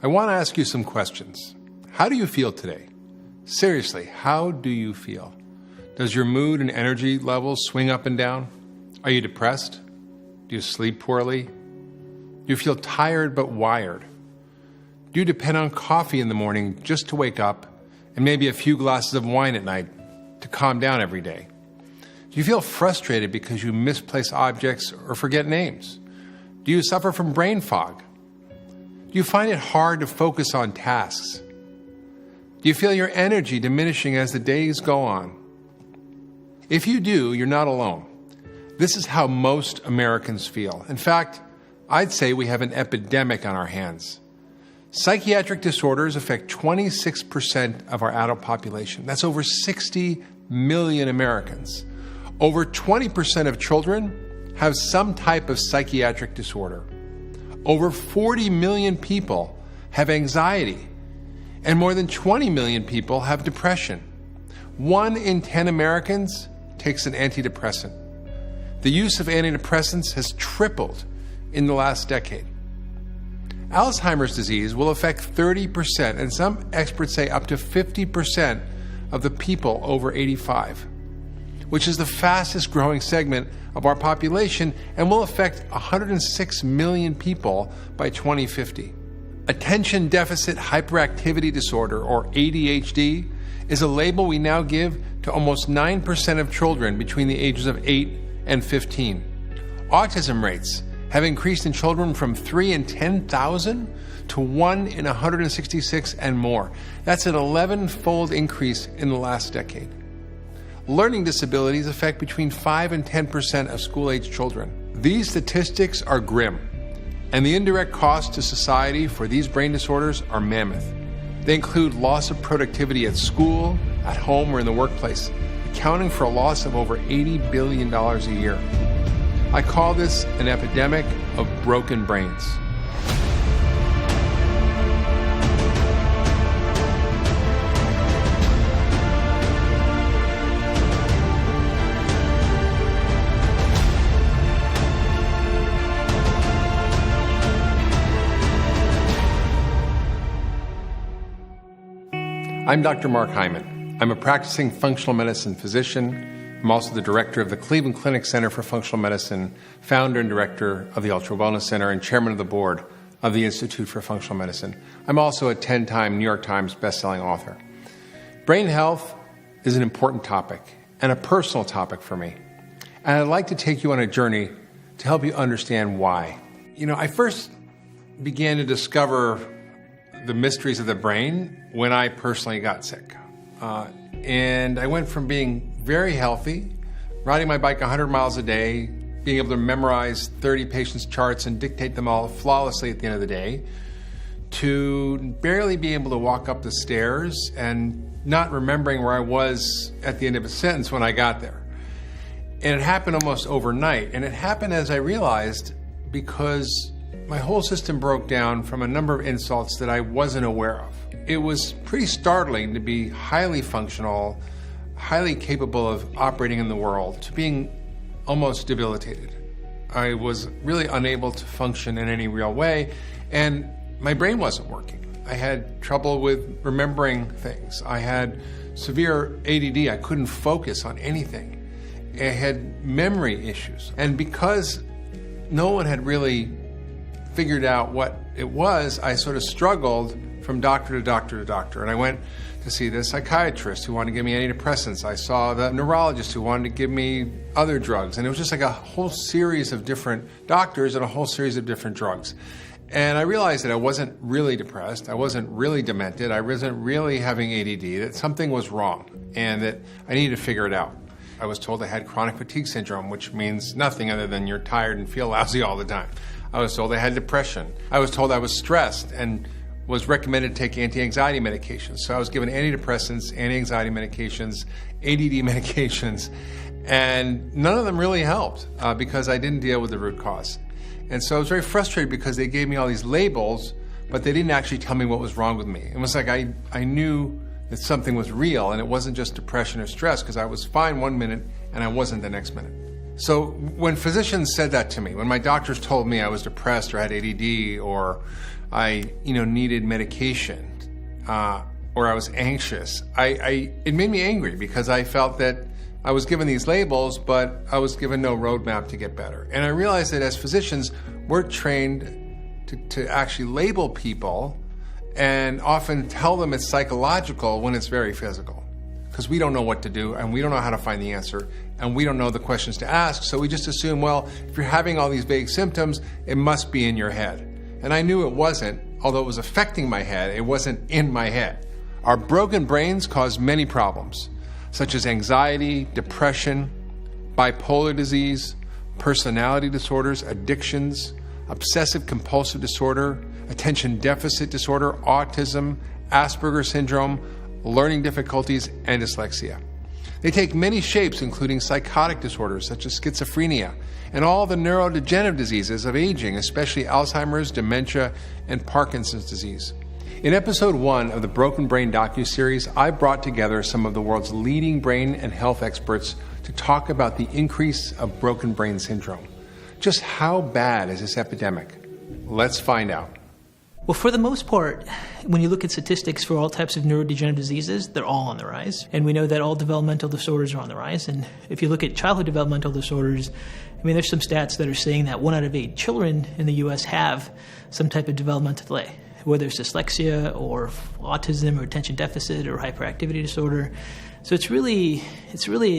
I want to ask you some questions. How do you feel today? Seriously, how do you feel? Does your mood and energy levels swing up and down? Are you depressed? Do you sleep poorly? Do you feel tired but wired? Do you depend on coffee in the morning just to wake up and maybe a few glasses of wine at night to calm down every day? Do you feel frustrated because you misplace objects or forget names? Do you suffer from brain fog? Do you find it hard to focus on tasks? Do you feel your energy diminishing as the days go on? If you do, you're not alone. This is how most Americans feel. In fact, I'd say we have an epidemic on our hands. Psychiatric disorders affect 26% of our adult population. That's over 60 million Americans. Over 20% of children have some type of psychiatric disorder. Over 40 million people have anxiety, and more than 20 million people have depression. 1 in 10 Americans takes an antidepressant. The use of antidepressants has tripled in the last decade. Alzheimer's disease will affect 30%, and some experts say up to 50% of the people over 85, which is the fastest growing segment of our population and will affect 106 million people by 2050. Attention Deficit Hyperactivity Disorder, or ADHD, is a label we now give to almost 9% of children between the ages of 8 and 15. Autism rates have increased in children from 3 in 10,000 to 1 in 166 and more. That's an 11-fold increase in the last decade. Learning disabilities affect between 5 and 10% of school-age children. These statistics are grim, and the indirect costs to society for these brain disorders are mammoth. They include loss of productivity at school, at home, or in the workplace, accounting for a loss of over $80 billion a year. I call this an epidemic of broken brains. I'm Dr. Mark Hyman. I'm a practicing functional medicine physician. I'm also the director of the Cleveland Clinic Center for Functional Medicine, founder and director of the Ultra Wellness Center, and chairman of the board of the Institute for Functional Medicine. I'm also a 10-time New York Times bestselling author. Brain health is an important topic and a personal topic for me. And I'd like to take you on a journey to help you understand why. I first began to discover the mysteries of the brain when I personally got sick. And I went from being very healthy, riding my bike 100 miles a day, being able to memorize 30 patients' charts and dictate them all flawlessly at the end of the day, to barely being able to walk up the stairs and not remembering where I was at the end of a sentence when I got there. And it happened almost overnight. And it happened, as I realized, because my whole system broke down from a number of insults that I wasn't aware of. It was pretty startling to be highly functional, highly capable of operating in the world, to being almost debilitated. I was really unable to function in any real way, and my brain wasn't working. I had trouble with remembering things. I had severe ADD. I couldn't focus on anything. I had memory issues. And because no one had really figured out what it was, I sort of struggled from doctor to doctor to doctor. And I went to see the psychiatrist who wanted to give me antidepressants. I saw the neurologist who wanted to give me other drugs. And it was just like a whole series of different doctors and a whole series of different drugs. And I realized that I wasn't really depressed. I wasn't really demented. I wasn't really having ADD, that something was wrong and that I needed to figure it out. I was told I had chronic fatigue syndrome, which means nothing other than you're tired and feel lousy all the time. I was told I had depression. I was told I was stressed and was recommended to take anti-anxiety medications. So I was given antidepressants, anti-anxiety medications, ADD medications, and none of them really helped because I didn't deal with the root cause. And so I was very frustrated because they gave me all these labels, but they didn't actually tell me what was wrong with me. It was like I knew that something was real and it wasn't just depression or stress, because I was fine one minute and I wasn't the next minute. So when physicians said that to me, when my doctors told me I was depressed or had ADD or I needed medication or I was anxious, it made me angry because I felt that I was given these labels, but I was given no roadmap to get better. And I realized that as physicians, we're trained to actually label people and often tell them it's psychological when it's very physical. Because we don't know what to do, and we don't know how to find the answer, and we don't know the questions to ask, so we just assume, well, if you're having all these vague symptoms, it must be in your head. And I knew it wasn't, although it was affecting my head, it wasn't in my head. Our broken brains cause many problems, such as anxiety, depression, bipolar disease, personality disorders, addictions, obsessive-compulsive disorder, attention deficit disorder, autism, Asperger's syndrome, learning difficulties, and dyslexia. They take many shapes, including psychotic disorders such as schizophrenia and all the neurodegenerative diseases of aging, especially Alzheimer's, dementia, and Parkinson's disease. In episode 1 of the Broken Brain docuseries, I brought together some of the world's leading brain and health experts to talk about the increase of broken brain syndrome. Just how bad is this epidemic? Let's find out. Well, for the most part, when you look at statistics for all types of neurodegenerative diseases, they're all on the rise. And we know that all developmental disorders are on the rise. And if you look at childhood developmental disorders, there's some stats that are saying that 1 out of 8 children in the U.S. have some type of developmental delay, whether it's dyslexia or autism or attention deficit or hyperactivity disorder. So it's really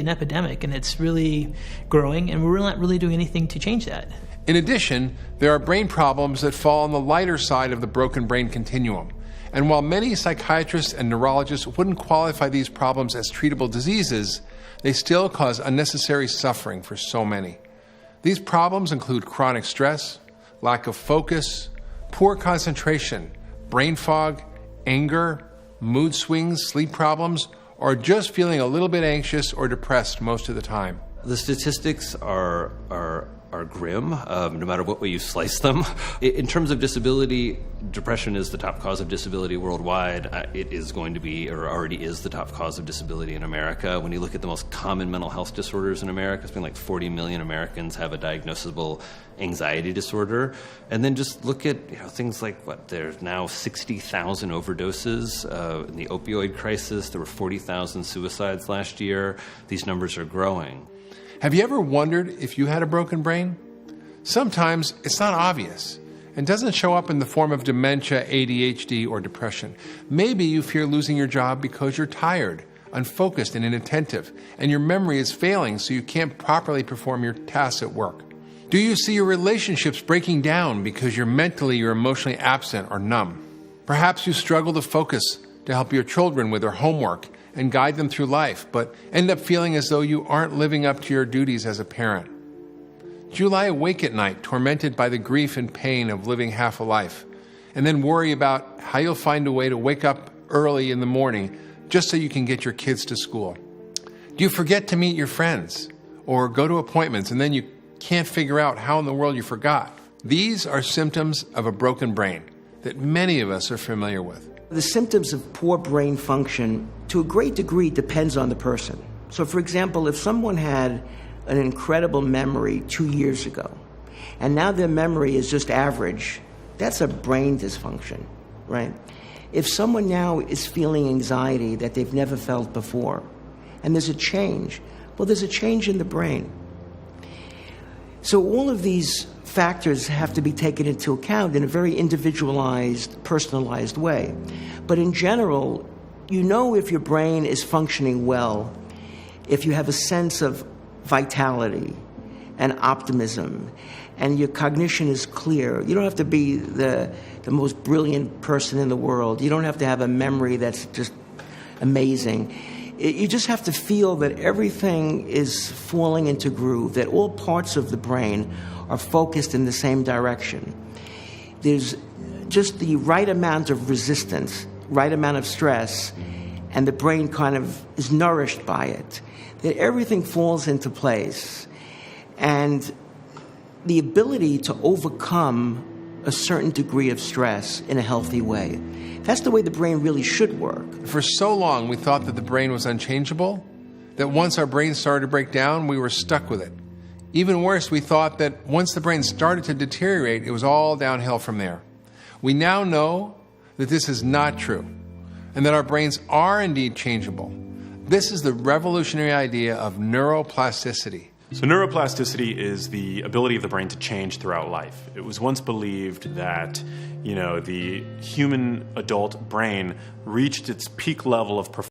an epidemic, and it's really growing, and we're not really doing anything to change that. In addition, there are brain problems that fall on the lighter side of the broken brain continuum. And while many psychiatrists and neurologists wouldn't qualify these problems as treatable diseases, they still cause unnecessary suffering for so many. These problems include chronic stress, lack of focus, poor concentration, brain fog, anger, mood swings, sleep problems, or just feeling a little bit anxious or depressed most of the time. The statistics are grim, no matter what way you slice them. In terms of disability, depression is the top cause of disability worldwide. It is going to be, or already is, the top cause of disability in America. When you look at the most common mental health disorders in America, it's been like 40 million Americans have a diagnosable anxiety disorder. And then just look at things like there's now 60,000 overdoses in the opioid crisis. There were 40,000 suicides last year. These numbers are growing. Have you ever wondered if you had a broken brain? Sometimes it's not obvious and doesn't show up in the form of dementia, ADHD, or depression. Maybe you fear losing your job because you're tired, unfocused, and inattentive, and your memory is failing so you can't properly perform your tasks at work. Do you see your relationships breaking down because you're mentally or emotionally absent or numb? Perhaps you struggle to focus to help your children with their homework and guide them through life, but end up feeling as though you aren't living up to your duties as a parent. Do you lie awake at night, tormented by the grief and pain of living half a life, and then worry about how you'll find a way to wake up early in the morning just so you can get your kids to school? Do you forget to meet your friends or go to appointments and then you can't figure out how in the world you forgot? These are symptoms of a broken brain that many of us are familiar with. The symptoms of poor brain function, to a great degree, depends on the person. So, for example, if someone had an incredible memory 2 years ago, and now their memory is just average, that's a brain dysfunction, right? If someone now is feeling anxiety that they've never felt before, and there's a change, well, there's a change in the brain. So all of these factors have to be taken into account in a very individualized, personalized way. But in general, you know if your brain is functioning well, if you have a sense of vitality and optimism, and your cognition is clear. You don't have to be the most brilliant person in the world. You don't have to have a memory that's just amazing. You just have to feel that everything is falling into groove, that all parts of the brain are focused in the same direction. There's just the right amount of resistance, right amount of stress, and the brain kind of is nourished by it. That everything falls into place. And the ability to overcome a certain degree of stress in a healthy way. That's the way the brain really should work. For so long, we thought that the brain was unchangeable, that once our brain started to break down, we were stuck with it, Even worse, we thought that once the brain started to deteriorate, it was all downhill from there. We now know that this is not true, and that our brains are indeed changeable. This is the revolutionary idea of neuroplasticity. So neuroplasticity is the ability of the brain to change throughout life. It was once believed that, the human adult brain reached its peak level of performance